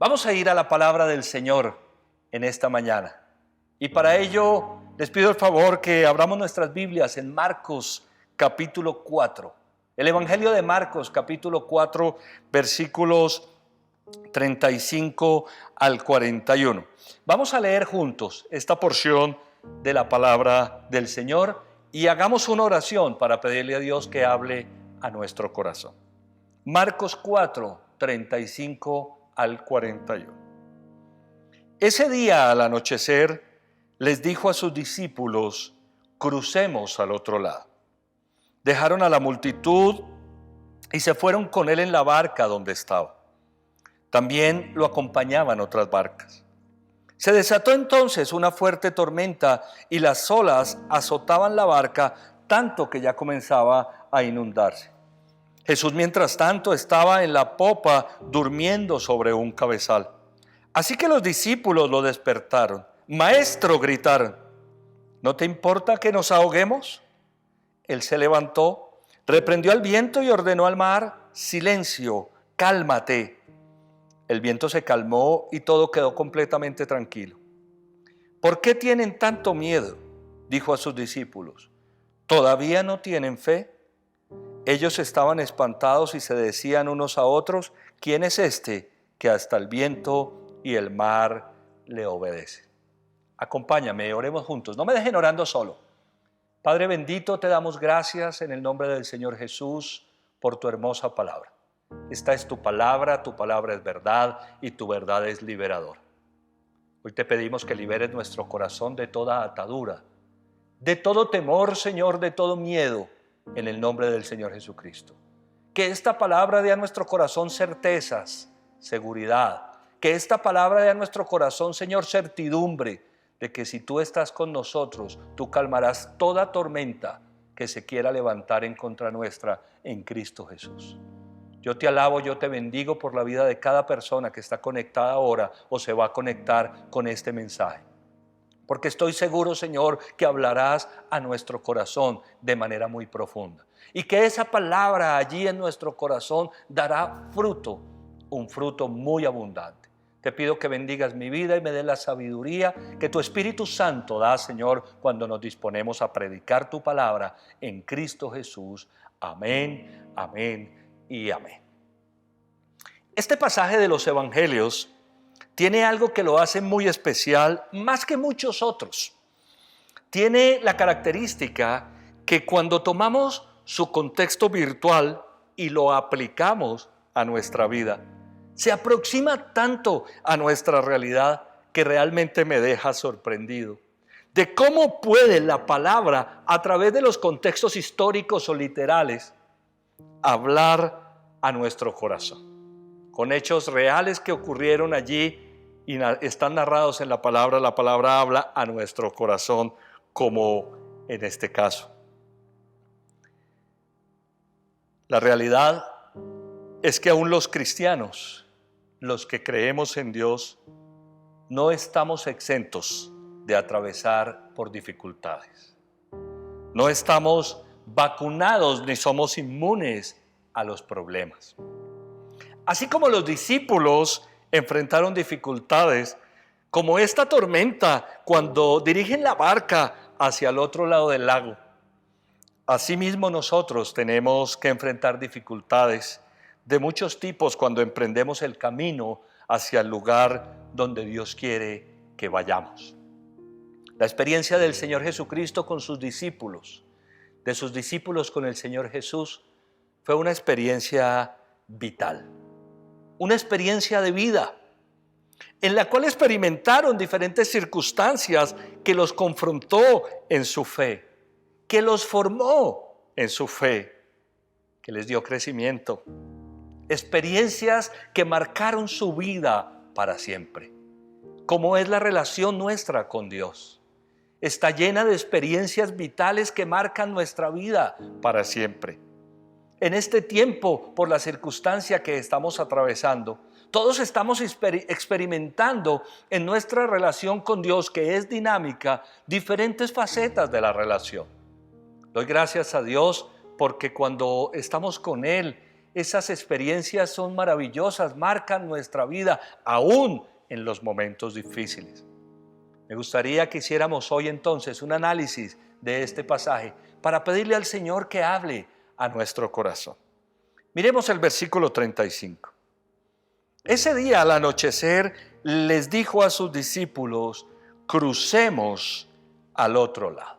Vamos a ir a la palabra del Señor en esta mañana. Y para ello les pido el favor que abramos nuestras Biblias en Marcos capítulo 4. El Evangelio de Marcos capítulo 4, versículos 35 al 41. Vamos a leer juntos esta porción de la palabra del Señor y hagamos una oración para pedirle a Dios que hable a nuestro corazón. Marcos 4, 35 al 41. Ese día al anochecer les dijo a sus discípulos: crucemos al otro lado. Dejaron a la multitud y se fueron con él en la barca donde estaba. También lo acompañaban otras barcas. Se desató entonces una fuerte tormenta y las olas azotaban la barca tanto que ya comenzaba a inundarse. Jesús, mientras tanto, estaba en la popa durmiendo sobre un cabezal. Así que los discípulos lo despertaron. «Maestro», gritaron, «¿no te importa que nos ahoguemos?» Él se levantó, reprendió al viento y ordenó al mar: «Silencio, cálmate». El viento se calmó y todo quedó completamente tranquilo. «¿Por qué tienen tanto miedo?», dijo a sus discípulos. «¿Todavía no tienen fe?». Ellos estaban espantados y se decían unos a otros: «¿Quién es este que hasta el viento y el mar le obedecen?». Acompáñame, oremos juntos. No me dejen orando solo. Padre bendito, te damos gracias en el nombre del Señor Jesús por tu hermosa palabra. Esta es tu palabra es verdad y tu verdad es liberadora. Hoy te pedimos que liberes nuestro corazón de toda atadura, de todo temor, Señor, de todo miedo, en el nombre del Señor Jesucristo. Que esta palabra dé a nuestro corazón certezas, seguridad. Que esta palabra dé a nuestro corazón, Señor, certidumbre de que si tú estás con nosotros, tú calmarás toda tormenta que se quiera levantar en contra nuestra en Cristo Jesús. Yo te alabo, yo te bendigo por la vida de cada persona que está conectada ahora o se va a conectar con este mensaje. Porque estoy seguro, Señor, que hablarás a nuestro corazón de manera muy profunda. Y que esa palabra allí en nuestro corazón dará fruto, un fruto muy abundante. Te pido que bendigas mi vida y me des la sabiduría que tu Espíritu Santo da, Señor, cuando nos disponemos a predicar tu palabra en Cristo Jesús. Amén, amén y amén. Este pasaje de los Evangelios tiene algo que lo hace muy especial, más que muchos otros. Tiene la característica que cuando tomamos su contexto virtual y lo aplicamos a nuestra vida, se aproxima tanto a nuestra realidad que realmente me deja sorprendido de cómo puede la palabra, a través de los contextos históricos o literales, hablar a nuestro corazón, con hechos reales que ocurrieron allí y están narrados en la palabra habla a nuestro corazón, como en este caso. La realidad es que aún los cristianos, los que creemos en Dios, no estamos exentos de atravesar por dificultades. No estamos vacunados ni somos inmunes a los problemas. Así como los discípulos enfrentaron dificultades, como esta tormenta cuando dirigen la barca hacia el otro lado del lago, asimismo nosotros tenemos que enfrentar dificultades de muchos tipos cuando emprendemos el camino hacia el lugar donde Dios quiere que vayamos. La experiencia del Señor Jesucristo con sus discípulos, de sus discípulos con el Señor Jesús, fue una experiencia vital, una experiencia de vida, en la cual experimentaron diferentes circunstancias que los confrontó en su fe, que los formó en su fe, que les dio crecimiento. Experiencias que marcaron su vida para siempre. Como es la relación nuestra con Dios. Está llena de experiencias vitales que marcan nuestra vida para siempre. En este tiempo, por la circunstancia que estamos atravesando, todos estamos experimentando en nuestra relación con Dios, que es dinámica, diferentes facetas de la relación. Doy gracias a Dios porque cuando estamos con Él esas experiencias son maravillosas, marcan nuestra vida, aún en los momentos difíciles. Me gustaría que hiciéramos hoy entonces un análisis de este pasaje para pedirle al Señor que hable a nuestro corazón. Miremos el versículo 35. Ese día al anochecer les dijo a sus discípulos: crucemos al otro lado.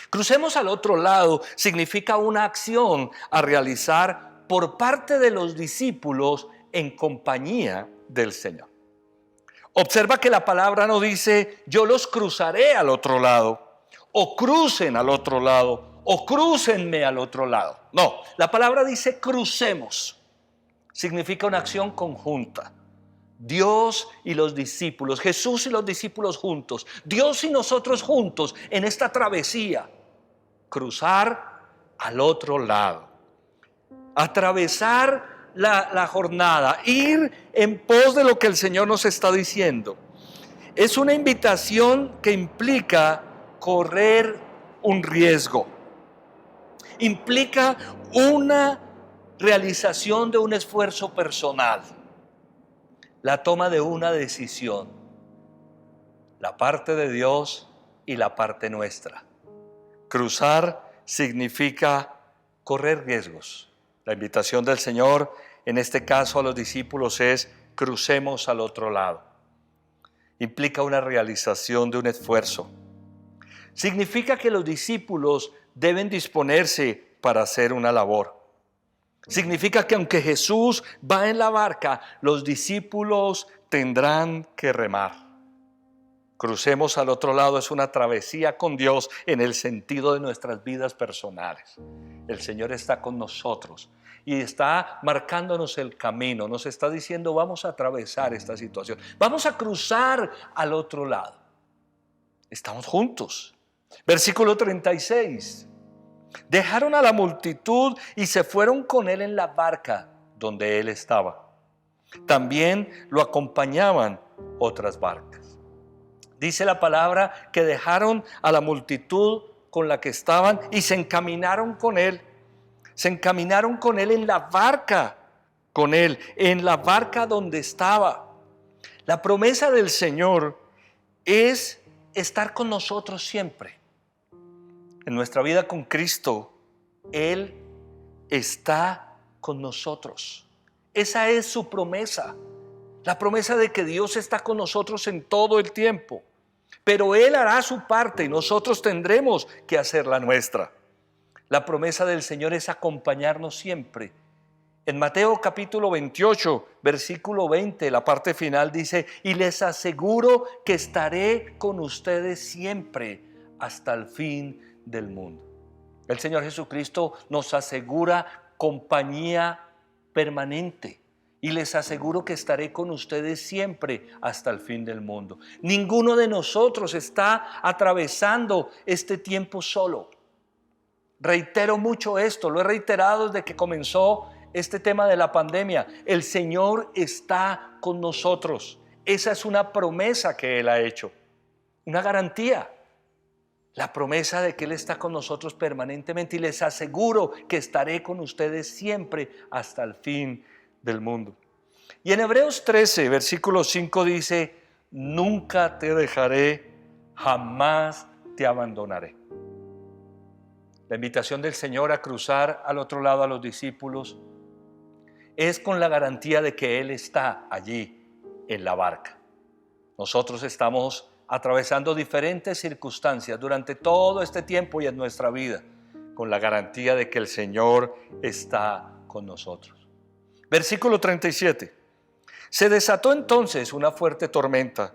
Crucemos al otro lado significa una acción a realizar por parte de los discípulos en compañía del Señor. Observa que la palabra no dice yo los cruzaré al otro lado, o crucen al otro lado, o crúcenme al otro lado. No, la palabra dice crucemos. Significa una acción conjunta. Dios y los discípulos, Jesús y los discípulos juntos, Dios y nosotros juntos en esta travesía. Cruzar al otro lado. Atravesar la jornada, ir en pos de lo que el Señor nos está diciendo. Es una invitación que implica correr un riesgo. Implica una realización de un esfuerzo personal. La toma de una decisión. La parte de Dios y la parte nuestra. Cruzar significa correr riesgos. La invitación del Señor, en este caso a los discípulos, es crucemos al otro lado. Implica una realización de un esfuerzo. Significa que los discípulos deben disponerse para hacer una labor. Significa que aunque Jesús va en la barca, los discípulos tendrán que remar. Crucemos al otro lado es una travesía con Dios en el sentido de nuestras vidas personales. El Señor está con nosotros y está marcándonos el camino. Nos está diciendo vamos a atravesar esta situación. Vamos a cruzar al otro lado. Estamos juntos. Versículo 36. Dejaron a la multitud y se fueron con él en la barca donde él estaba. También lo acompañaban otras barcas. Dice la palabra que dejaron a la multitud con la que estaban y se encaminaron con él. Se encaminaron con él en la barca, con él, en la barca donde estaba. La promesa del Señor es estar con nosotros siempre. En nuestra vida con Cristo, Él está con nosotros. Esa es su promesa. La promesa de que Dios está con nosotros en todo el tiempo. Pero Él hará su parte y nosotros tendremos que hacer la nuestra. La promesa del Señor es acompañarnos siempre. En Mateo capítulo 28, versículo 20, la parte final dice: y les aseguro que estaré con ustedes siempre hasta el fin del mundo. El Señor Jesucristo nos asegura compañía permanente. Y les aseguro que estaré con ustedes siempre hasta el fin del mundo. Ninguno de nosotros está atravesando este tiempo solo. Reitero mucho esto, lo he reiterado desde que comenzó este tema de la pandemia. El Señor está con nosotros. Esa es una promesa que Él ha hecho, una garantía. La promesa de que Él está con nosotros permanentemente y les aseguro que estaré con ustedes siempre hasta el fin del mundo. Y en Hebreos 13, versículo 5 dice: nunca te dejaré, jamás te abandonaré. La invitación del Señor a cruzar al otro lado a los discípulos es con la garantía de que Él está allí en la barca. Nosotros estamos atravesando diferentes circunstancias durante todo este tiempo y en nuestra vida, con la garantía de que el Señor está con nosotros. Versículo 37. Se desató entonces una fuerte tormenta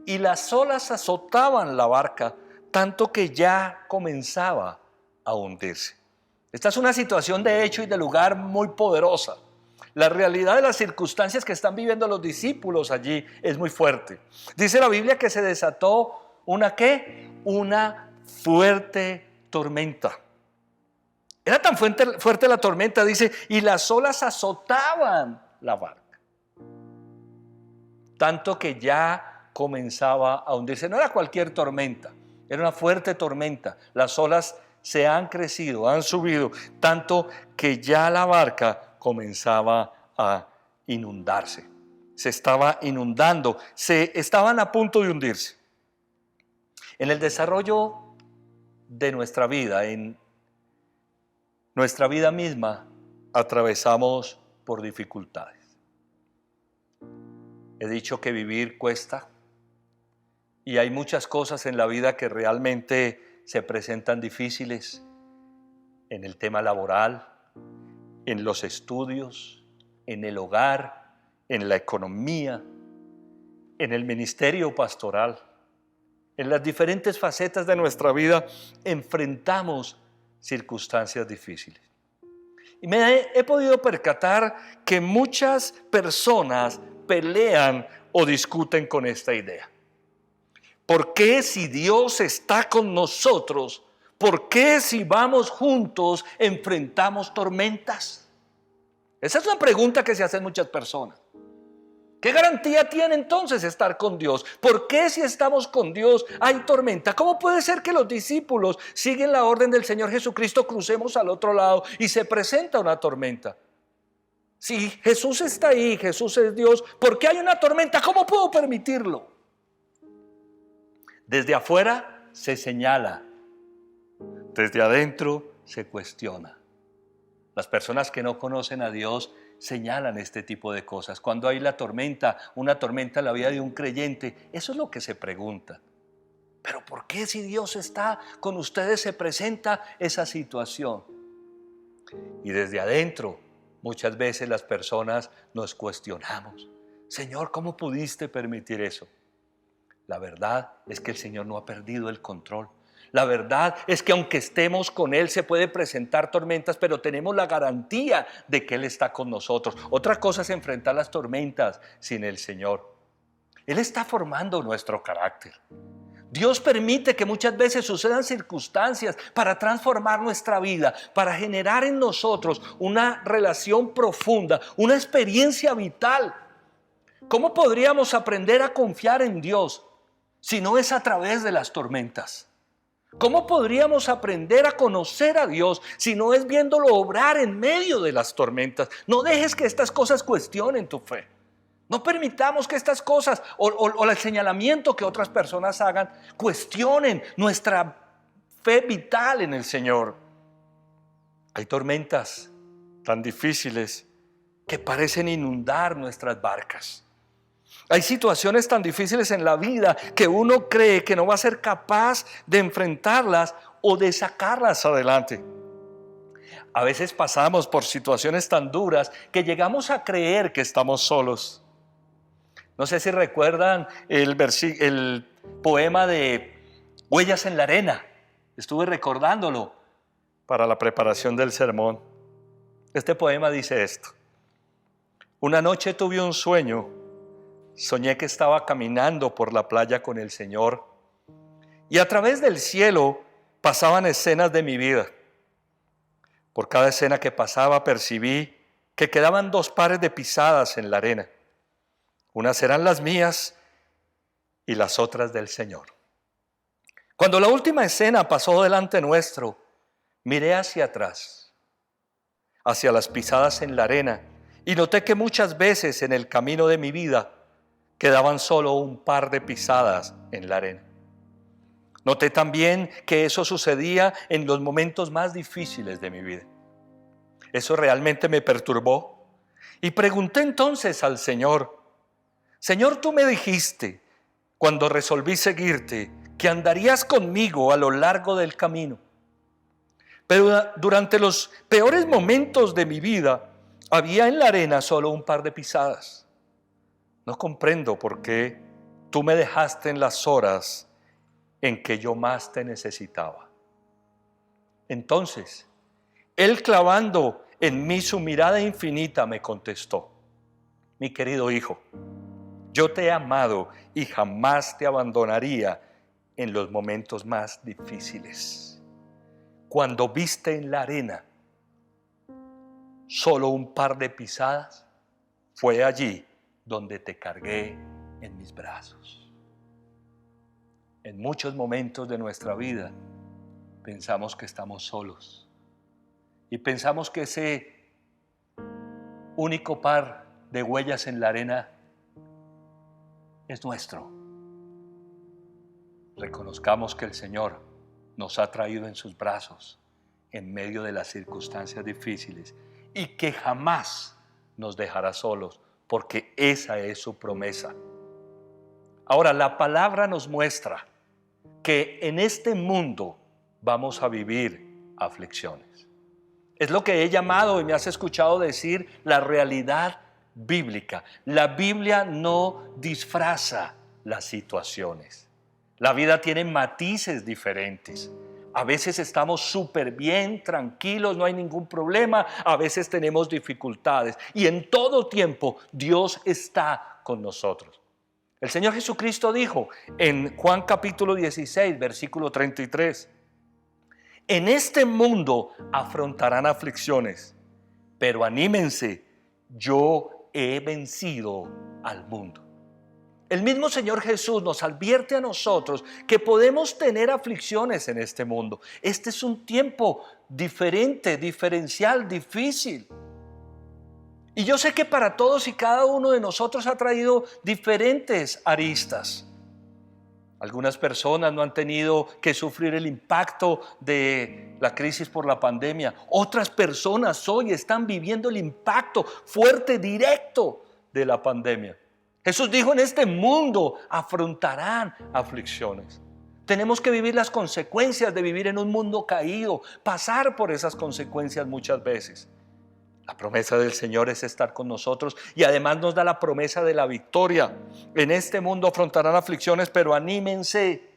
y las olas azotaban la barca, tanto que ya comenzaba a hundirse. Esta es una situación de hecho y de lugar muy poderosa. La realidad de las circunstancias que están viviendo los discípulos allí es muy fuerte. Dice la Biblia que se desató ¿una qué? Una fuerte tormenta. Era tan fuerte la tormenta, dice, y las olas azotaban la barca. Tanto que ya comenzaba a hundirse. No era cualquier tormenta, era una fuerte tormenta. Las olas se han crecido, han subido, tanto que ya la barca comenzaba a inundarse. Se estaba inundando, se estaban a punto de hundirse. En el desarrollo de nuestra vida, en nuestra vida misma, atravesamos por dificultades. He dicho que vivir cuesta y hay muchas cosas en la vida que realmente se presentan difíciles, en el tema laboral, en los estudios, en el hogar, en la economía, en el ministerio pastoral. En las diferentes facetas de nuestra vida enfrentamos circunstancias difíciles. Y me he podido percatar que muchas personas pelean o discuten con esta idea. ¿Por qué si Dios está con nosotros, por qué si vamos juntos enfrentamos tormentas? Esa es una pregunta que se hacen muchas personas. ¿Qué garantía tiene entonces estar con Dios? ¿Por qué si estamos con Dios hay tormenta? ¿Cómo puede ser que los discípulos siguen la orden del Señor Jesucristo, crucemos al otro lado y se presenta una tormenta? Si Jesús está ahí, Jesús es Dios, ¿por qué hay una tormenta? ¿Cómo puedo permitirlo? Desde afuera se señala, desde adentro se cuestiona. Las personas que no conocen a Dios señalan este tipo de cosas. Cuando hay la tormenta, una tormenta en la vida de un creyente, eso es lo que se pregunta. Pero ¿por qué si Dios está con ustedes se presenta esa situación? Y desde adentro, muchas veces las personas nos cuestionamos. Señor, ¿cómo pudiste permitir eso? La verdad es que el Señor no ha perdido el control. La verdad es que aunque estemos con Él se puede presentar tormentas, pero tenemos la garantía de que Él está con nosotros. Otra cosa es enfrentar las tormentas sin el Señor. Él está formando nuestro carácter. Dios permite que muchas veces sucedan circunstancias para transformar nuestra vida, para generar en nosotros una relación profunda, una experiencia vital. ¿Cómo podríamos aprender a confiar en Dios si no es a través de las tormentas? ¿Cómo podríamos aprender a conocer a Dios si no es viéndolo obrar en medio de las tormentas? No dejes que estas cosas cuestionen tu fe. No permitamos que estas cosas o el señalamiento que otras personas hagan cuestionen nuestra fe vital en el Señor. Hay tormentas tan difíciles que parecen inundar nuestras barcas. Hay situaciones tan difíciles en la vida que uno cree que no va a ser capaz de enfrentarlas o de sacarlas adelante. A veces pasamos por situaciones tan duras que llegamos a creer que estamos solos. No sé si recuerdan el poema de Huellas en la Arena. Estuve recordándolo para la preparación del sermón. Este poema dice esto: una noche tuve un sueño. Soñé que estaba caminando por la playa con el Señor y a través del cielo pasaban escenas de mi vida. Por cada escena que pasaba percibí que quedaban 2 pares de pisadas en la arena. Unas eran las mías y las otras del Señor. Cuando la última escena pasó delante nuestro, miré hacia atrás, hacia las pisadas en la arena, y noté que muchas veces en el camino de mi vida quedaban solo un par de pisadas en la arena. Noté también que eso sucedía en los momentos más difíciles de mi vida. Eso realmente me perturbó y pregunté entonces al Señor: Señor, tú me dijiste cuando resolví seguirte que andarías conmigo a lo largo del camino. Pero durante los peores momentos de mi vida había en la arena solo un par de pisadas. No comprendo por qué tú me dejaste en las horas en que yo más te necesitaba. Entonces, Él, clavando en mí su mirada infinita, me contestó: mi querido hijo, yo te he amado y jamás te abandonaría en los momentos más difíciles. Cuando viste en la arena solo un par de pisadas, fue allí donde te cargué en mis brazos. En muchos momentos de nuestra vida pensamos que estamos solos y pensamos que ese único par de huellas en la arena es nuestro. Reconozcamos que el Señor nos ha traído en sus brazos en medio de las circunstancias difíciles y que jamás nos dejará solos, porque esa es su promesa. Ahora, la palabra nos muestra que en este mundo vamos a vivir aflicciones. Es lo que he llamado, y me has escuchado decir, la realidad bíblica. La Biblia no disfraza las situaciones. La vida tiene matices diferentes. A veces estamos súper bien, tranquilos, no hay ningún problema. A veces tenemos dificultades. Y en todo tiempo Dios está con nosotros. El Señor Jesucristo dijo en Juan capítulo 16, versículo 33, en este mundo afrontarán aflicciones, pero anímense, yo he vencido al mundo. El mismo Señor Jesús nos advierte a nosotros que podemos tener aflicciones en este mundo. Este es un tiempo diferente, diferencial, difícil. Y yo sé que para todos y cada uno de nosotros ha traído diferentes aristas. Algunas personas no han tenido que sufrir el impacto de la crisis por la pandemia. Otras personas hoy están viviendo el impacto fuerte, directo de la pandemia. Jesús dijo, en este mundo afrontarán aflicciones. Tenemos que vivir las consecuencias de vivir en un mundo caído, pasar por esas consecuencias muchas veces. La promesa del Señor es estar con nosotros y además nos da la promesa de la victoria. En este mundo afrontarán aflicciones, pero anímense,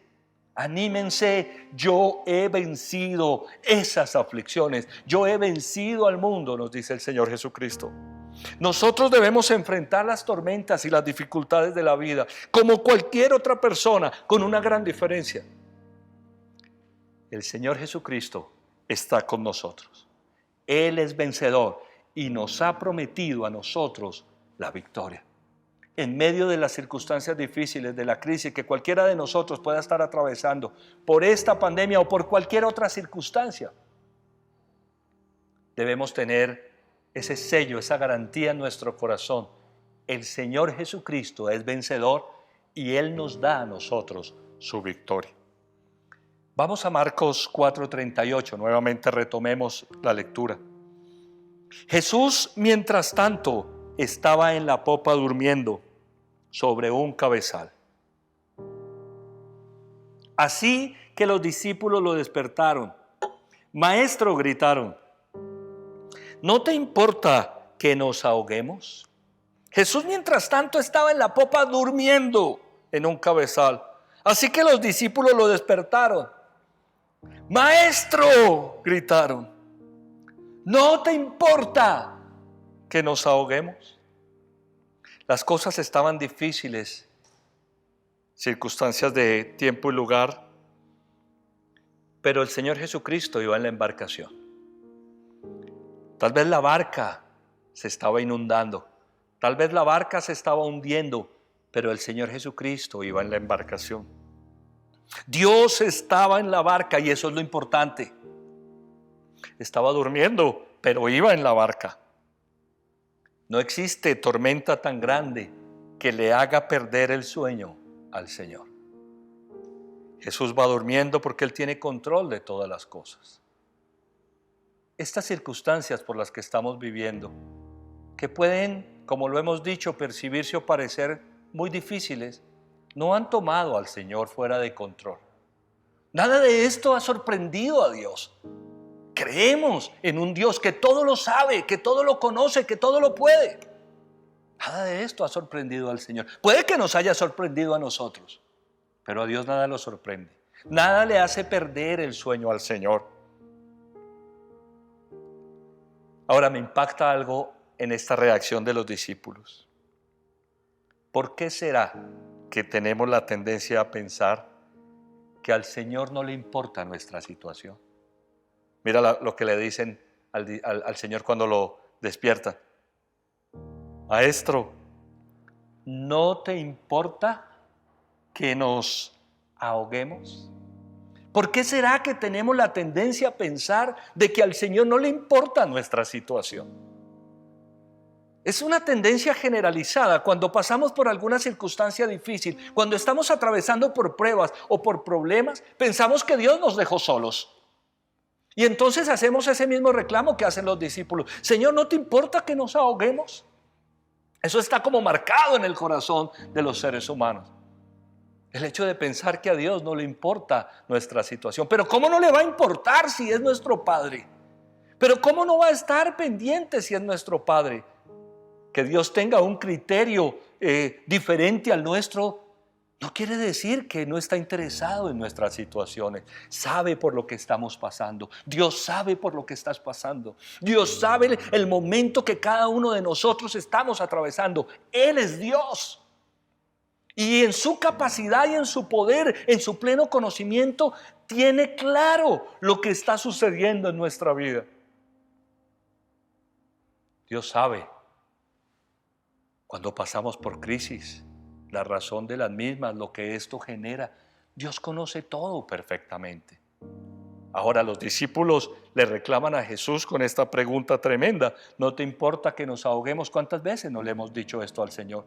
anímense. Yo he vencido esas aflicciones. Yo he vencido al mundo, nos dice el Señor Jesucristo. Nosotros debemos enfrentar las tormentas y las dificultades de la vida como cualquier otra persona, con una gran diferencia. El Señor Jesucristo está con nosotros. Él es vencedor y nos ha prometido a nosotros la victoria. En medio de las circunstancias difíciles, de la crisis que cualquiera de nosotros pueda estar atravesando por esta pandemia o por cualquier otra circunstancia, debemos tener ese sello, esa garantía en nuestro corazón. El Señor Jesucristo es vencedor y Él nos da a nosotros su victoria. Vamos a Marcos 4:38, nuevamente retomemos la lectura. Jesús, mientras tanto, estaba en la popa durmiendo sobre un cabezal. Así que los discípulos lo despertaron. Maestro, gritaron, ¿no te importa que nos ahoguemos? Jesús, mientras tanto, estaba en la popa durmiendo en un cabezal. Así que los discípulos lo despertaron. Maestro, gritaron, ¿no te importa que nos ahoguemos? Las cosas estaban difíciles, circunstancias de tiempo y lugar, pero el Señor Jesucristo iba en la embarcación. Tal vez la barca se estaba inundando, tal vez la barca se estaba hundiendo, pero el Señor Jesucristo iba en la embarcación. Dios estaba en la barca y eso es lo importante. Estaba durmiendo, pero iba en la barca. No existe tormenta tan grande que le haga perder el sueño al Señor. Jesús va durmiendo porque Él tiene control de todas las cosas. Estas circunstancias por las que estamos viviendo, que pueden, como lo hemos dicho, percibirse o parecer muy difíciles, no han tomado al Señor fuera de control. Nada de esto ha sorprendido a Dios. Creemos en un Dios que todo lo sabe, que todo lo conoce, que todo lo puede. Nada de esto ha sorprendido al Señor. Puede que nos haya sorprendido a nosotros, pero a Dios nada lo sorprende. Nada le hace perder el sueño al Señor. Ahora me impacta algo en esta reacción de los discípulos. ¿Por qué será que tenemos la tendencia a pensar que al Señor no le importa nuestra situación? Mira lo que le dicen al Señor cuando lo despiertan. Maestro, ¿no te importa que nos ahoguemos? ¿Por qué será que tenemos la tendencia a pensar de que al Señor no le importa nuestra situación? Es una tendencia generalizada. Cuando pasamos por alguna circunstancia difícil, cuando estamos atravesando por pruebas o por problemas, pensamos que Dios nos dejó solos. Y entonces hacemos ese mismo reclamo que hacen los discípulos. Señor, ¿no te importa que nos ahoguemos? Eso está como marcado en el corazón de los seres humanos. El hecho de pensar que a Dios no le importa nuestra situación. Pero ¿cómo no le va a importar si es nuestro Padre? Pero ¿cómo no va a estar pendiente si es nuestro Padre? Que Dios tenga un criterio diferente al nuestro no quiere decir que no está interesado en nuestras situaciones. Sabe por lo que estamos pasando. Dios sabe por lo que estás pasando. Dios sabe el momento que cada uno de nosotros estamos atravesando. Él es Dios. Y en su capacidad y en su poder, en su pleno conocimiento, tiene claro lo que está sucediendo en nuestra vida. Dios sabe cuando pasamos por crisis, la razón de las mismas, lo que esto genera. Dios conoce todo perfectamente. Ahora los discípulos le reclaman a Jesús con esta pregunta tremenda. ¿No te importa que nos ahoguemos? ¿Cuántas veces no le hemos dicho esto al Señor?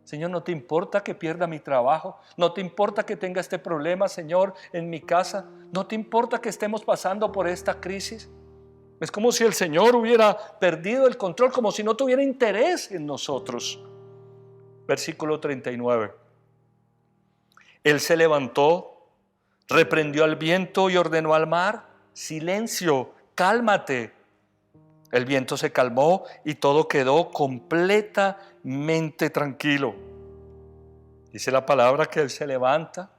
Señor, ¿no te importa que pierda mi trabajo? ¿No te importa que tenga este problema, Señor, en mi casa? ¿No te importa que estemos pasando por esta crisis? Es como si el Señor hubiera perdido el control, como si no tuviera interés en nosotros. Versículo 39. Él se levantó, reprendió al viento y ordenó al mar: silencio, cálmate. El viento se calmó y todo quedó completamente tranquilo. Dice la palabra que Él se levanta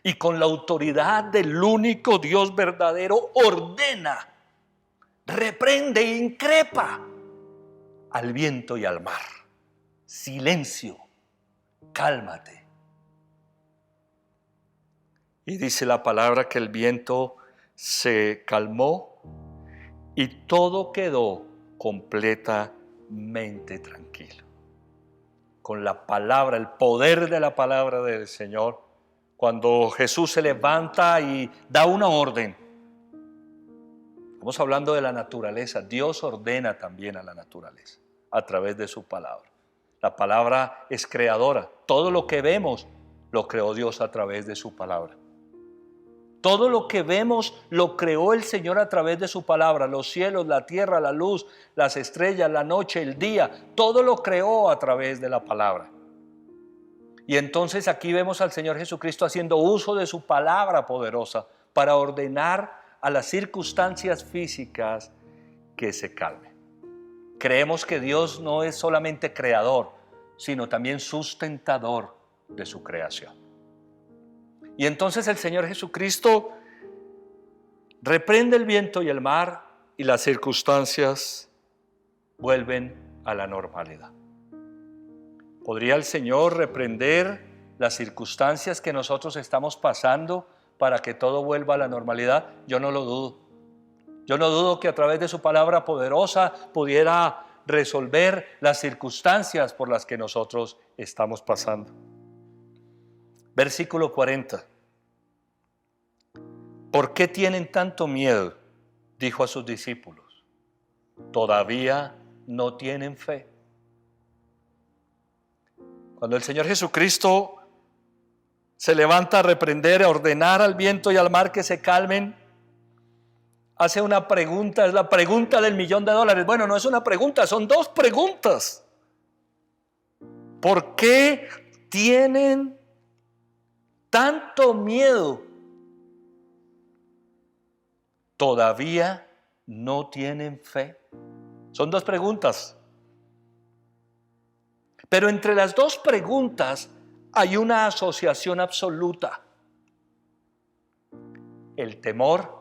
y con la autoridad del único Dios verdadero ordena, reprende e increpa al viento y al mar: silencio, cálmate. Y dice la palabra que el viento se calmó y todo quedó completamente tranquilo. Con la palabra, el poder de la palabra del Señor, cuando Jesús se levanta y da una orden. Estamos hablando de la naturaleza. Dios ordena también a la naturaleza a través de su palabra. La palabra es creadora. Todo lo que vemos lo creó Dios a través de su palabra. Todo lo que vemos lo creó el Señor a través de su palabra. Los cielos, la tierra, la luz, las estrellas, la noche, el día. Todo lo creó a través de la palabra. Y entonces aquí vemos al Señor Jesucristo haciendo uso de su palabra poderosa para ordenar a las circunstancias físicas que se calmen. Creemos que Dios no es solamente creador, sino también sustentador de su creación. Y entonces el Señor Jesucristo reprende el viento y el mar y las circunstancias vuelven a la normalidad. ¿Podría el Señor reprender las circunstancias que nosotros estamos pasando para que todo vuelva a la normalidad? Yo no lo dudo. Yo no dudo que a través de su palabra poderosa pudiera resolver las circunstancias por las que nosotros estamos pasando. Versículo 40. ¿Por qué tienen tanto miedo?, dijo a sus discípulos. ¿Todavía no tienen fe? Cuando el Señor Jesucristo se levanta a reprender, a ordenar al viento y al mar que se calmen, hace una pregunta, es la pregunta del $1.000.000. Bueno, no es una pregunta, son dos preguntas. ¿Por qué tienen tanto miedo? ¿Todavía no tienen fe? Son dos preguntas. Pero entre las dos preguntas hay una asociación absoluta. El temor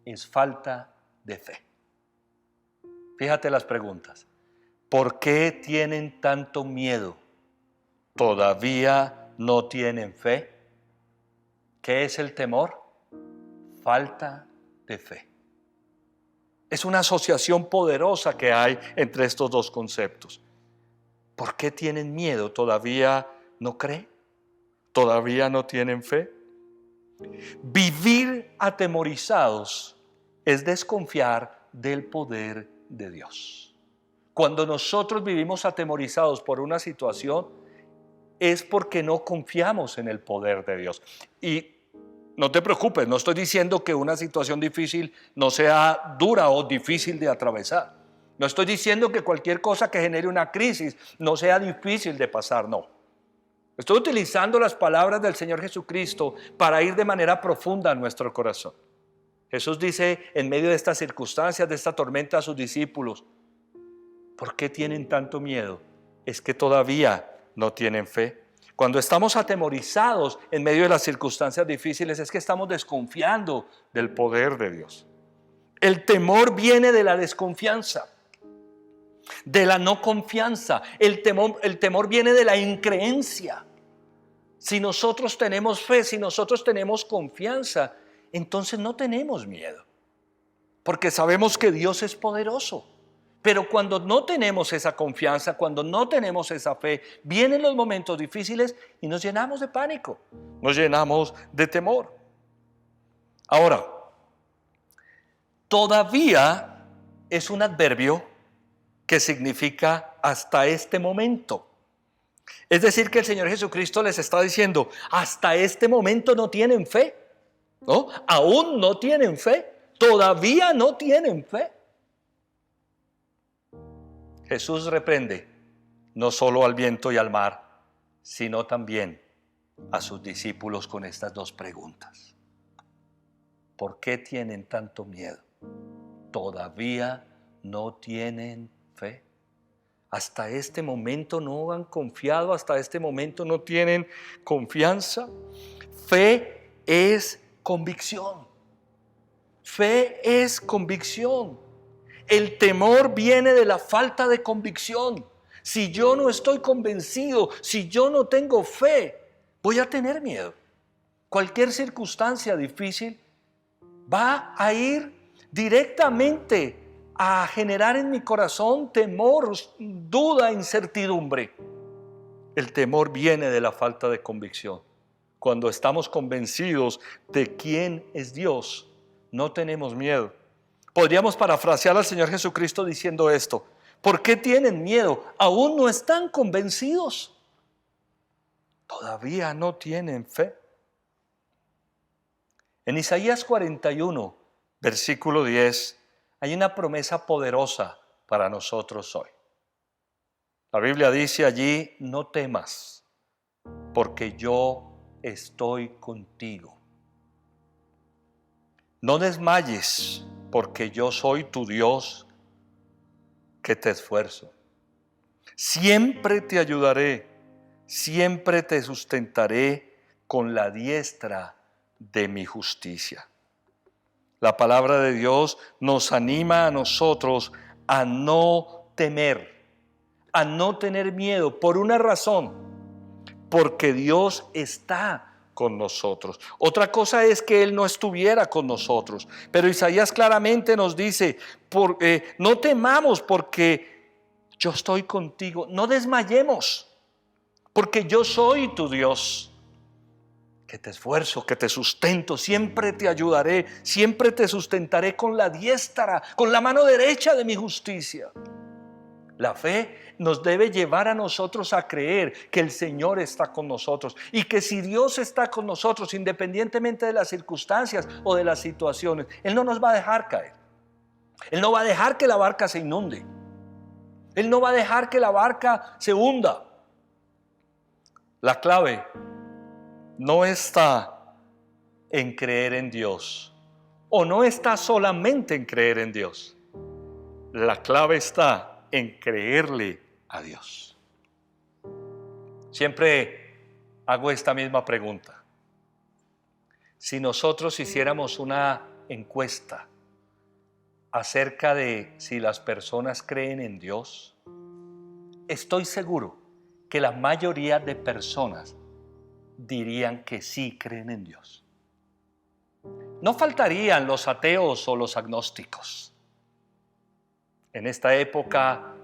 es falta de fe. Fíjate las preguntas. ¿Por qué tienen tanto miedo? ¿Todavía no tienen fe? ¿Qué es el temor? Falta de fe. Es una asociación poderosa que hay entre estos dos conceptos. ¿Por qué tienen miedo? ¿Todavía no creen? ¿Todavía no tienen fe? Vivir atemorizados es desconfiar del poder de Dios. Cuando nosotros vivimos atemorizados por una situación, es porque no confiamos en el poder de Dios. Y no te preocupes, no estoy diciendo que una situación difícil no sea dura o difícil de atravesar. No estoy diciendo que cualquier cosa que genere una crisis no sea difícil de pasar, no. Estoy utilizando las palabras del Señor Jesucristo para ir de manera profunda a nuestro corazón. Jesús dice en medio de estas circunstancias, de esta tormenta a sus discípulos: ¿por qué tienen tanto miedo? Es que todavía no tienen fe. Cuando estamos atemorizados en medio de las circunstancias difíciles, es que estamos desconfiando del poder de Dios. El temor viene de la desconfianza, de la no confianza. El temor viene de la increencia. Si nosotros tenemos fe, si nosotros tenemos confianza, entonces no tenemos miedo, porque sabemos que Dios es poderoso. Pero cuando no tenemos esa confianza, cuando no tenemos esa fe, vienen los momentos difíciles y nos llenamos de pánico, nos llenamos de temor. Ahora, todavía es un adverbio que significa hasta este momento. Es decir, que el Señor Jesucristo les está diciendo: hasta este momento no tienen fe, ¿no? Aún no tienen fe, todavía no tienen fe. Jesús reprende no solo al viento y al mar, sino también a sus discípulos con estas dos preguntas. ¿Por qué tienen tanto miedo? ¿Todavía no tienen fe? Hasta este momento no han confiado, hasta este momento no tienen confianza. Fe es convicción. Fe es convicción. El temor viene de la falta de convicción. Si yo no estoy convencido, si yo no tengo fe, voy a tener miedo. Cualquier circunstancia difícil va a ir directamente a generar en mi corazón temor, duda, incertidumbre. El temor viene de la falta de convicción. Cuando estamos convencidos de quién es Dios, no tenemos miedo. Podríamos parafrasear al Señor Jesucristo diciendo esto: ¿por qué tienen miedo? Aún no están convencidos. Todavía no tienen fe. En Isaías 41, versículo 10, hay una promesa poderosa para nosotros hoy. La Biblia dice allí: no temas, porque yo estoy contigo. No desmayes, porque yo soy tu Dios, que te esfuerzo. Siempre te ayudaré, siempre te sustentaré con la diestra de mi justicia. La palabra de Dios nos anima a nosotros a no temer, a no tener miedo, por una razón: porque Dios está con nosotros. Otra cosa es que Él no estuviera con nosotros, pero Isaías claramente nos dice: no temamos, porque yo estoy contigo. No desmayemos, porque yo soy tu Dios, que te esfuerzo, que te sustento, siempre te ayudaré, siempre te sustentaré con la diestra, con la mano derecha de mi justicia. La fe nos debe llevar a nosotros a creer que el Señor está con nosotros, y que si Dios está con nosotros, independientemente de las circunstancias o de las situaciones, Él no nos va a dejar caer. Él no va a dejar que la barca se inunde. Él no va a dejar que la barca se hunda. La clave no está en creer en Dios, o no está solamente en creer en Dios. La clave está en creerle a Dios. Siempre hago esta misma pregunta. Si nosotros hiciéramos una encuesta acerca de si las personas creen en Dios, estoy seguro que la mayoría de personas dirían que sí creen en Dios. No faltarían los ateos o los agnósticos. En esta época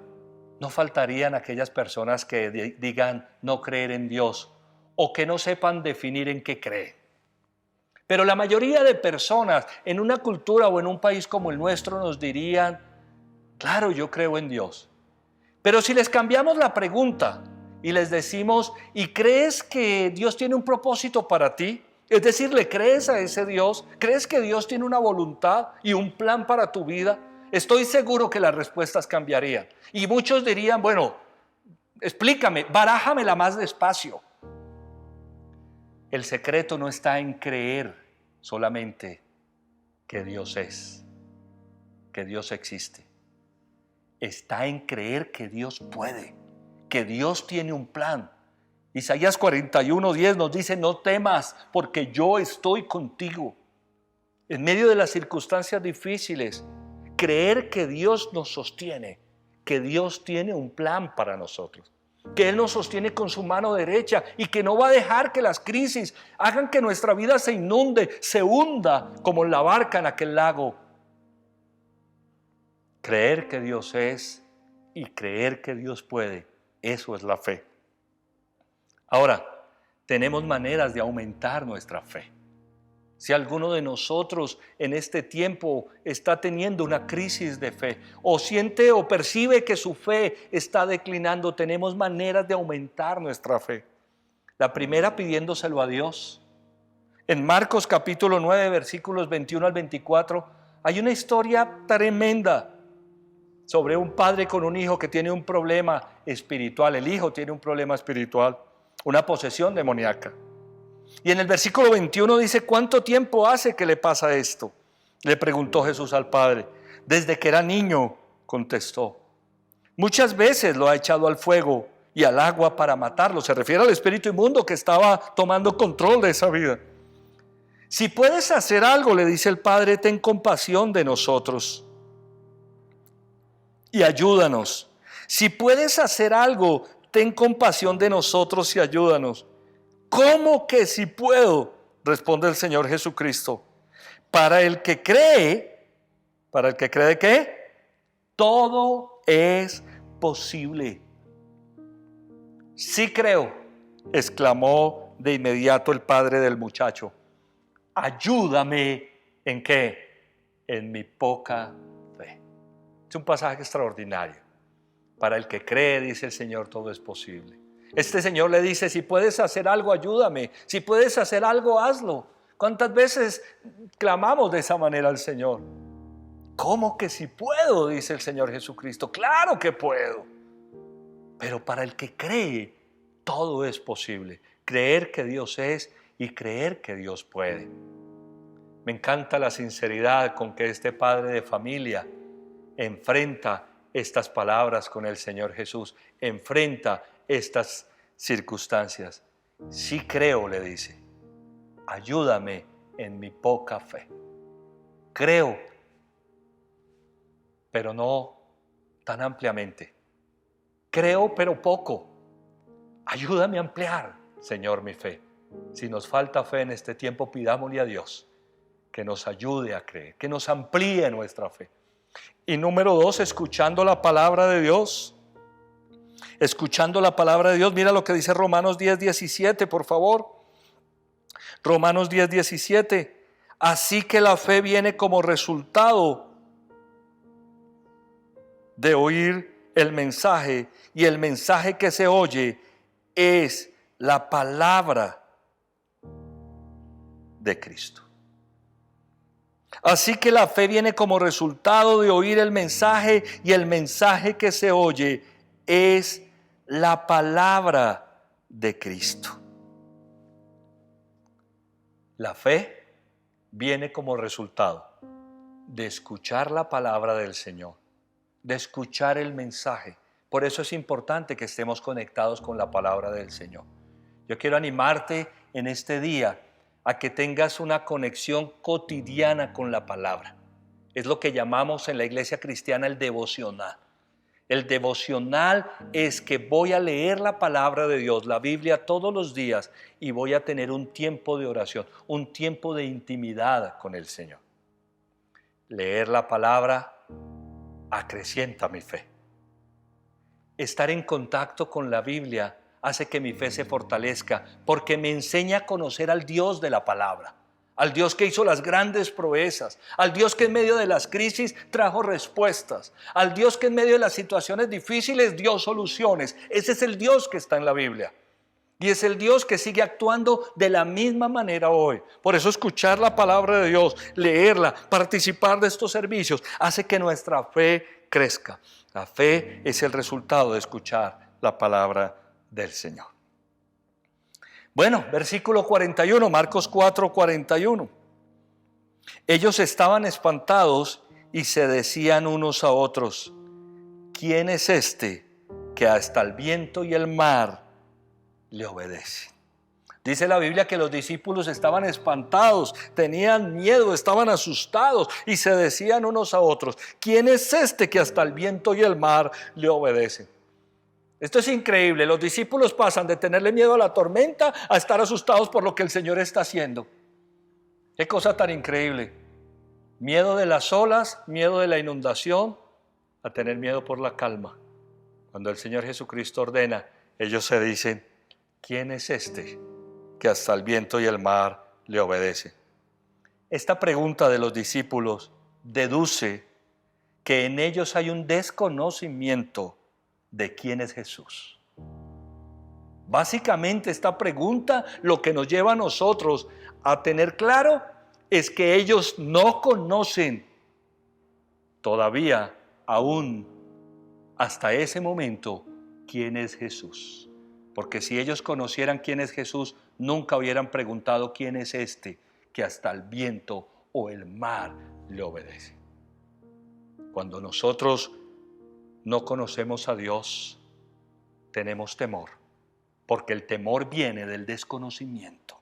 no faltarían aquellas personas que digan no creer en Dios, o que no sepan definir en qué creen. Pero la mayoría de personas en una cultura o en un país como el nuestro nos dirían, claro, yo creo en Dios. Pero si les cambiamos la pregunta y les decimos, ¿y crees que Dios tiene un propósito para ti? Es decir, ¿le crees a ese Dios? ¿Crees que Dios tiene una voluntad y un plan para tu vida? Estoy seguro que las respuestas cambiarían. Y muchos dirían, bueno, explícame, barájamela más despacio. El secreto no está en creer solamente que Dios es, que Dios existe. Está en creer que Dios puede, que Dios tiene un plan. Isaías 41:10 nos dice, no temas porque yo estoy contigo. En medio de las circunstancias difíciles, creer que Dios nos sostiene, que Dios tiene un plan para nosotros, que Él nos sostiene con su mano derecha y que no va a dejar que las crisis hagan que nuestra vida se inunde, se hunda como la barca en aquel lago. Creer que Dios es y creer que Dios puede, eso es la fe. Ahora, tenemos maneras de aumentar nuestra fe. Si alguno de nosotros en este tiempo está teniendo una crisis de fe o siente o percibe que su fe está declinando, tenemos maneras de aumentar nuestra fe. La primera, pidiéndoselo a Dios. En Marcos capítulo 9, versículos 21 al 24, hay una historia tremenda sobre un padre con un hijo que tiene un problema espiritual. El hijo tiene un problema espiritual, una posesión demoníaca. Y en el versículo 21 dice, ¿cuánto tiempo hace que le pasa esto? Le preguntó Jesús al padre. Desde que era niño, contestó. Muchas veces lo ha echado al fuego y al agua para matarlo. Se refiere al espíritu inmundo que estaba tomando control de esa vida. Si puedes hacer algo, le dice el padre, ten compasión de nosotros y ayúdanos. Si puedes hacer algo, ten compasión de nosotros y ayúdanos. ¿Cómo que si puedo? Responde el Señor Jesucristo. Para el que cree, ¿de qué? Todo es posible. Sí creo, exclamó de inmediato el padre del muchacho. Ayúdame, ¿en qué? En mi poca fe. Es un pasaje extraordinario. Para el que cree, dice el Señor, todo es posible. Este Señor le dice, si puedes hacer algo, ayúdame. Si puedes hacer algo, hazlo. ¿Cuántas veces clamamos de esa manera al Señor? ¿Cómo que si puedo? Dice el Señor Jesucristo. Claro que puedo. Pero para el que cree, todo es posible. Creer que Dios es y creer que Dios puede. Me encanta la sinceridad con que este padre de familia enfrenta estas palabras con el Señor Jesús. Enfrenta estas circunstancias. Sí creo, le dice, ayúdame en mi poca fe. Creo, pero no tan ampliamente. Creo, pero poco. Ayúdame a ampliar, Señor, mi fe. Si nos falta fe en este tiempo, pidámosle a Dios que nos ayude a creer, que nos amplíe nuestra fe. Y número 2, escuchando la palabra de Dios. Escuchando la palabra de Dios, mira lo que dice Romanos 10:17, por favor. Romanos 10:17. Así que la fe viene como resultado de oír el mensaje, y el mensaje que se oye es la palabra de Cristo. Así que la fe viene como resultado de oír el mensaje, y el mensaje que se oye es la palabra de Cristo. La fe viene como resultado de escuchar la palabra del Señor, de escuchar el mensaje. Por eso es importante que estemos conectados con la palabra del Señor. Yo quiero animarte en este día a que tengas una conexión cotidiana con la palabra. Es lo que llamamos en la iglesia cristiana el devocional. El devocional es que voy a leer la palabra de Dios, la Biblia, todos los días, y voy a tener un tiempo de oración, un tiempo de intimidad con el Señor. Leer la palabra acrecienta mi fe. Estar en contacto con la Biblia hace que mi fe se fortalezca, porque me enseña a conocer al Dios de la palabra, al Dios que hizo las grandes proezas, al Dios que en medio de las crisis trajo respuestas, al Dios que en medio de las situaciones difíciles dio soluciones. Ese es el Dios que está en la Biblia. Y es el Dios que sigue actuando de la misma manera hoy. Por eso escuchar la palabra de Dios, leerla, participar de estos servicios, hace que nuestra fe crezca. La fe es el resultado de escuchar la palabra del Señor. Bueno, versículo 41, Marcos 4, 41. Ellos estaban espantados y se decían unos a otros: ¿quién es este que hasta el viento y el mar le obedecen? Dice la Biblia que los discípulos estaban espantados, tenían miedo, estaban asustados y se decían unos a otros: ¿quién es este que hasta el viento y el mar le obedecen? Esto es increíble. Los discípulos pasan de tenerle miedo a la tormenta a estar asustados por lo que el Señor está haciendo. Qué cosa tan increíble. Miedo de las olas, miedo de la inundación, a tener miedo por la calma. Cuando el Señor Jesucristo ordena, ellos se dicen: ¿quién es este que hasta el viento y el mar le obedece? Esta pregunta de los discípulos deduce que en ellos hay un desconocimiento de quién es Jesús. Básicamente esta pregunta lo que nos lleva a nosotros a tener claro es que ellos no conocen todavía, aún hasta ese momento, quién es Jesús. Porque si ellos conocieran quién es Jesús, nunca hubieran preguntado: ¿quién es este que hasta el viento o el mar le obedece? Cuando nosotros no conocemos a Dios, tenemos temor, porque el temor viene del desconocimiento.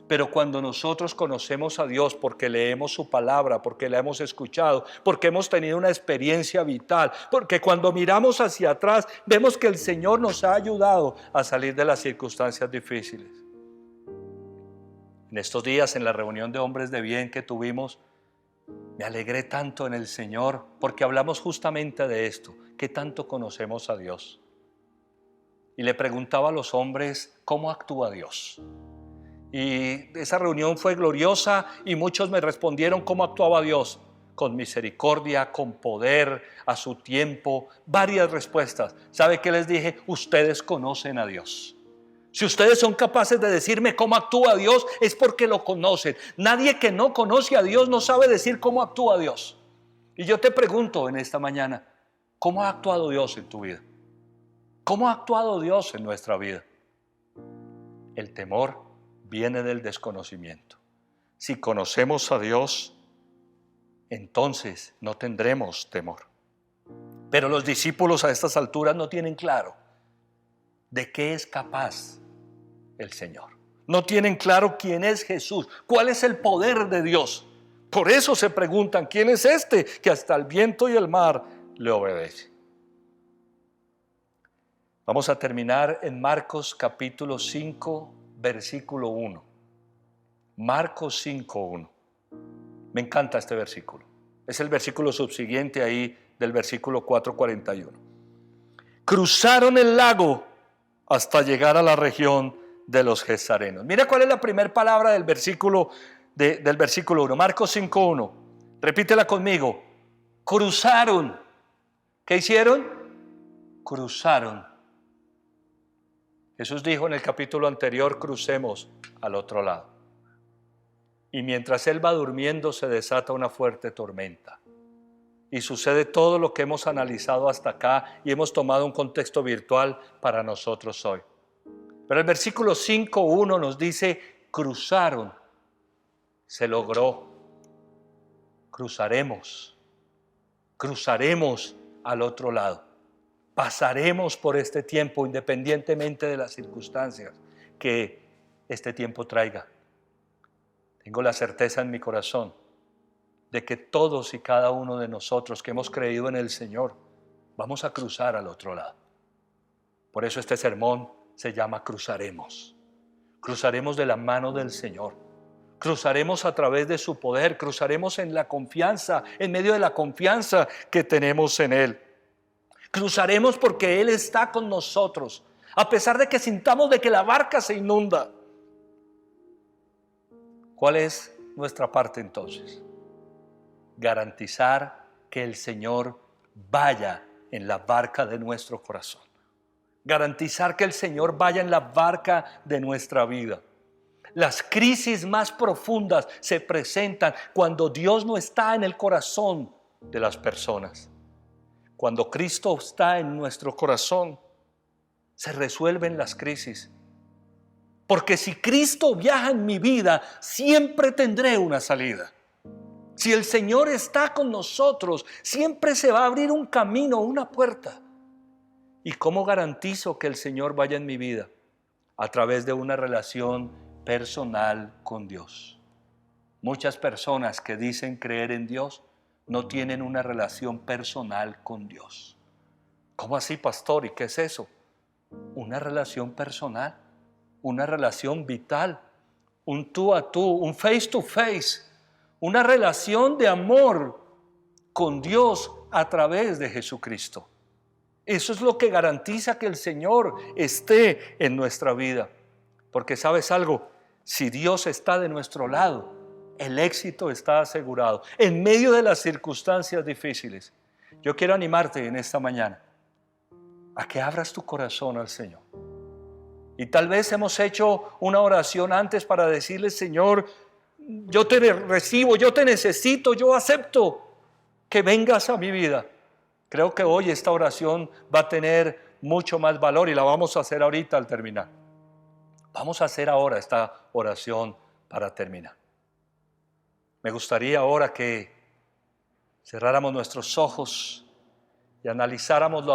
Pero cuando nosotros conocemos a Dios, porque leemos su palabra, porque la hemos escuchado, porque hemos tenido una experiencia vital, porque cuando miramos hacia atrás vemos que el Señor nos ha ayudado a salir de las circunstancias difíciles. En estos días, en la reunión de hombres de bien que tuvimos, me alegré tanto en el Señor porque hablamos justamente de esto: ¿qué tanto conocemos a Dios? Y le preguntaba a los hombres: ¿cómo actúa Dios? Y esa reunión fue gloriosa y muchos me respondieron cómo actuaba Dios: con misericordia, con poder, a su tiempo. Varias respuestas. ¿Sabe qué les dije? Ustedes conocen a Dios. Si ustedes son capaces de decirme cómo actúa Dios, es porque lo conocen. Nadie que no conoce a Dios no sabe decir cómo actúa Dios. Y yo te pregunto en esta mañana: ¿cómo ha actuado Dios en tu vida? ¿Cómo ha actuado Dios en nuestra vida? El temor viene del desconocimiento. Si conocemos a Dios, entonces no tendremos temor. Pero los discípulos a estas alturas no tienen claro de qué es capaz el Señor. No tienen claro quién es Jesús, cuál es el poder de Dios. Por eso se preguntan: ¿quién es este que hasta el viento y el mar le obedece? Vamos a terminar en Marcos capítulo 5, versículo 1. Marcos 5, 1. Me encanta este versículo. Es el versículo subsiguiente ahí del versículo 4:41. Cruzaron el lago hasta llegar a la región de los Gesarenos. Mira cuál es la primera palabra del versículo 1. Marcos 5:1. Repítela conmigo. Cruzaron. ¿Qué hicieron? Cruzaron. Jesús dijo en el capítulo anterior: crucemos al otro lado. Y mientras él va durmiendo, se desata una fuerte tormenta. Y sucede todo lo que hemos analizado hasta acá y hemos tomado un contexto virtual para nosotros hoy. Pero el versículo 5:1 nos dice: cruzaron. Se logró. Cruzaremos al otro lado. Pasaremos por este tiempo independientemente de las circunstancias que este tiempo traiga. Tengo la certeza en mi corazón de que todos y cada uno de nosotros que hemos creído en el Señor vamos a cruzar al otro lado. Por eso este sermón se llama Cruzaremos. Cruzaremos de la mano del Señor. Cruzaremos a través de su poder. Cruzaremos en la confianza, en medio de la confianza que tenemos en Él. Cruzaremos porque Él está con nosotros, a pesar de que sintamos de que la barca se inunda. ¿Cuál es nuestra parte entonces? Garantizar que el Señor vaya en la barca de nuestro corazón. Garantizar que el Señor vaya en la barca de nuestra vida. Las crisis más profundas se presentan cuando Dios no está en el corazón de las personas. Cuando Cristo está en nuestro corazón, se resuelven las crisis. Porque si Cristo viaja en mi vida, siempre tendré una salida. Si el Señor está con nosotros, siempre se va a abrir un camino, una puerta. ¿Y cómo garantizo que el Señor vaya en mi vida? A través de una relación personal con Dios. Muchas personas que dicen creer en Dios no tienen una relación personal con Dios. ¿Cómo así, pastor? ¿Y qué es eso? Una relación personal, una relación vital, un tú a tú, un face to face, una relación de amor con Dios a través de Jesucristo. Eso es lo que garantiza que el Señor esté en nuestra vida. Porque ¿sabes algo? Si Dios está de nuestro lado, el éxito está asegurado. En medio de las circunstancias difíciles, yo quiero animarte en esta mañana a que abras tu corazón al Señor. Y tal vez hemos hecho una oración antes para decirle: Señor, yo te recibo, yo te necesito, yo acepto que vengas a mi vida. Creo que hoy esta oración va a tener mucho más valor y la vamos a hacer ahorita al terminar. Vamos a hacer ahora esta oración para terminar. Me gustaría ahora que cerráramos nuestros ojos y analizáramos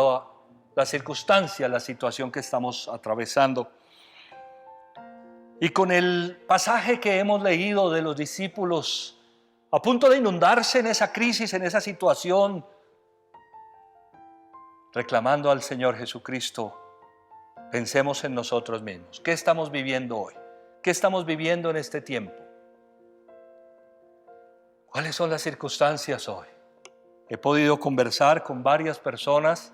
la circunstancia, la situación que estamos atravesando. Y con el pasaje que hemos leído de los discípulos a punto de inundarse en esa crisis, en esa situación, reclamando al Señor Jesucristo, pensemos en nosotros mismos. ¿Qué estamos viviendo hoy? ¿Qué estamos viviendo en este tiempo? ¿Cuáles son las circunstancias hoy? He podido conversar con varias personas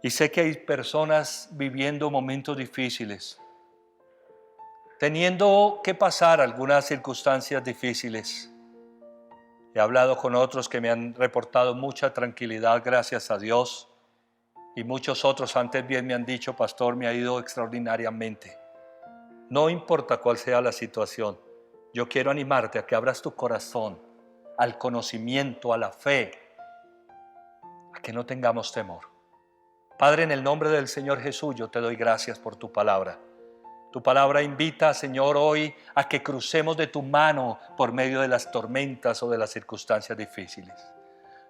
y sé que hay personas viviendo momentos difíciles, teniendo que pasar algunas circunstancias difíciles. He hablado con otros que me han reportado mucha tranquilidad, gracias a Dios. Y muchos otros antes bien me han dicho: pastor, me ha ido extraordinariamente. No importa cuál sea la situación, yo quiero animarte a que abras tu corazón al conocimiento, a la fe, a que no tengamos temor. Padre, en el nombre del Señor Jesús, yo te doy gracias por tu palabra. Tu palabra invita, Señor, hoy a que crucemos de tu mano por medio de las tormentas o de las circunstancias difíciles.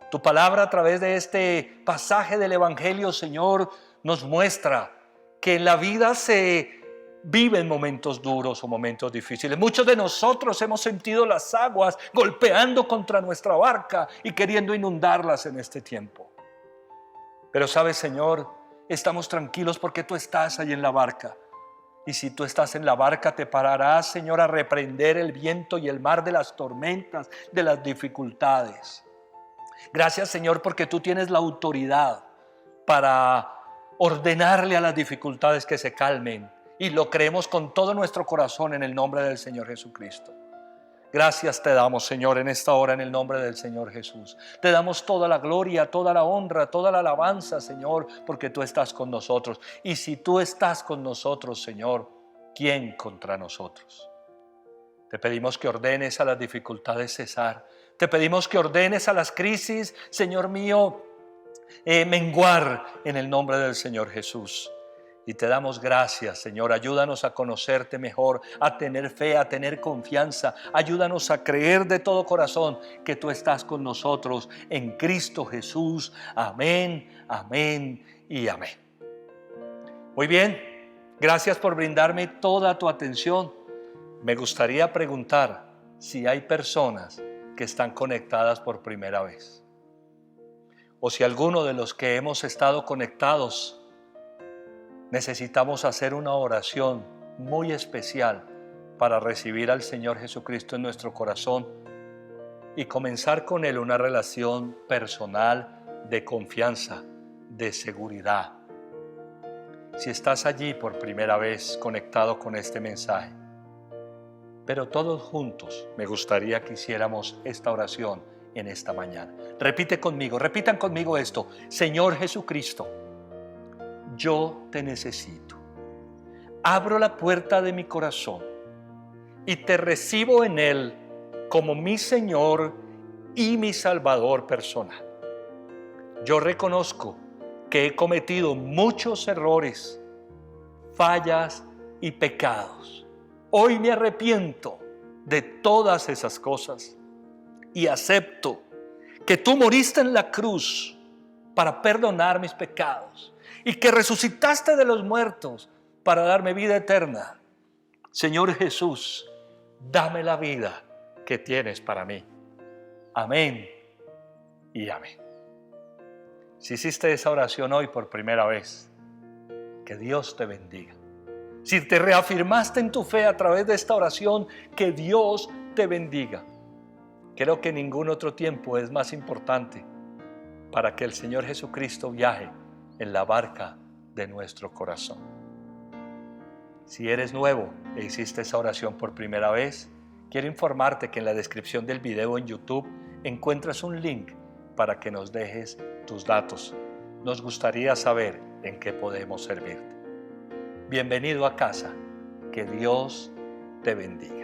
Tu palabra a través de este pasaje del Evangelio, Señor, nos muestra que en la vida se viven momentos duros o momentos difíciles. Muchos de nosotros hemos sentido las aguas golpeando contra nuestra barca y queriendo inundarlas en este tiempo. Pero sabes, Señor, estamos tranquilos porque tú estás ahí en la barca. Y si tú estás en la barca, te pararás, Señor, a reprender el viento y el mar de las tormentas, de las dificultades. Gracias, Señor, porque tú tienes la autoridad para ordenarle a las dificultades que se calmen. Y lo creemos con todo nuestro corazón en el nombre del Señor Jesucristo. Gracias te damos, Señor, en esta hora en el nombre del Señor Jesús. Te damos toda la gloria, toda la honra, toda la alabanza, Señor, porque tú estás con nosotros. Y si tú estás con nosotros, Señor, ¿quién contra nosotros? Te pedimos que ordenes a las dificultades cesar. Te pedimos que ordenes a las crisis, Señor mío, menguar en el nombre del Señor Jesús. Y te damos gracias, Señor. Ayúdanos a conocerte mejor, a tener fe, a tener confianza. Ayúdanos a creer de todo corazón que tú estás con nosotros en Cristo Jesús. Amén, amén y amén. Muy bien, gracias por brindarme toda tu atención. Me gustaría preguntar si hay personas que están conectadas por primera vez. O si alguno de los que hemos estado conectados necesitamos hacer una oración muy especial para recibir al Señor Jesucristo en nuestro corazón y comenzar con Él una relación personal de confianza, de seguridad. Si estás allí por primera vez conectado con este mensaje, Pero todos juntos me gustaría que hiciéramos esta oración en esta mañana. Repitan conmigo esto. Señor Jesucristo, yo te necesito. Abro la puerta de mi corazón y te recibo en él como mi Señor y mi Salvador personal. Yo reconozco que he cometido muchos errores, fallas y pecados. Hoy me arrepiento de todas esas cosas y acepto que tú moriste en la cruz para perdonar mis pecados y que resucitaste de los muertos para darme vida eterna. Señor Jesús, dame la vida que tienes para mí. Amén y amén. Si hiciste esa oración hoy por primera vez, que Dios te bendiga. Si te reafirmaste en tu fe a través de esta oración, que Dios te bendiga. Creo que ningún otro tiempo es más importante para que el Señor Jesucristo viaje en la barca de nuestro corazón. Si eres nuevo e hiciste esa oración por primera vez, quiero informarte que en la descripción del video en YouTube encuentras un link para que nos dejes tus datos. Nos gustaría saber en qué podemos servirte. Bienvenido a casa. Que Dios te bendiga.